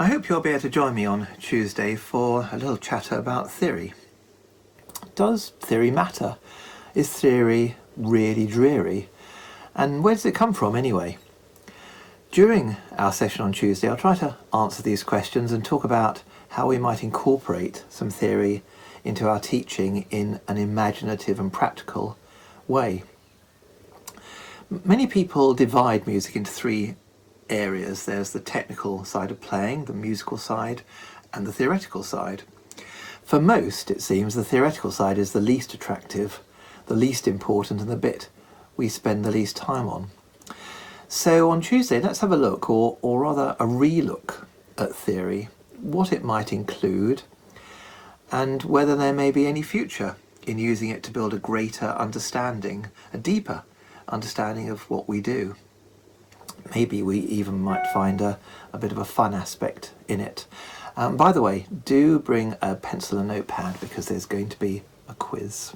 I hope you'll be able to join me on Tuesday for a little chatter about theory. Does theory matter? Is theory really dreary? And where does it come from anyway? During our session on Tuesday, I'll try to answer these questions and talk about how we might incorporate some theory into our teaching in an imaginative and practical way. Many people divide music into three areas. There's the technical side of playing, the musical side, and the theoretical side. For most, it seems, the theoretical side is the least attractive, the least important, and the bit we spend the least time on. So on Tuesday, let's have a look, or rather a re-look at theory, what it might include, and whether there may be any future in using it to build a greater understanding, a deeper understanding of what we do. Maybe we even might find a bit of a fun aspect in it. By the way, do bring a pencil and notepad because there's going to be a quiz.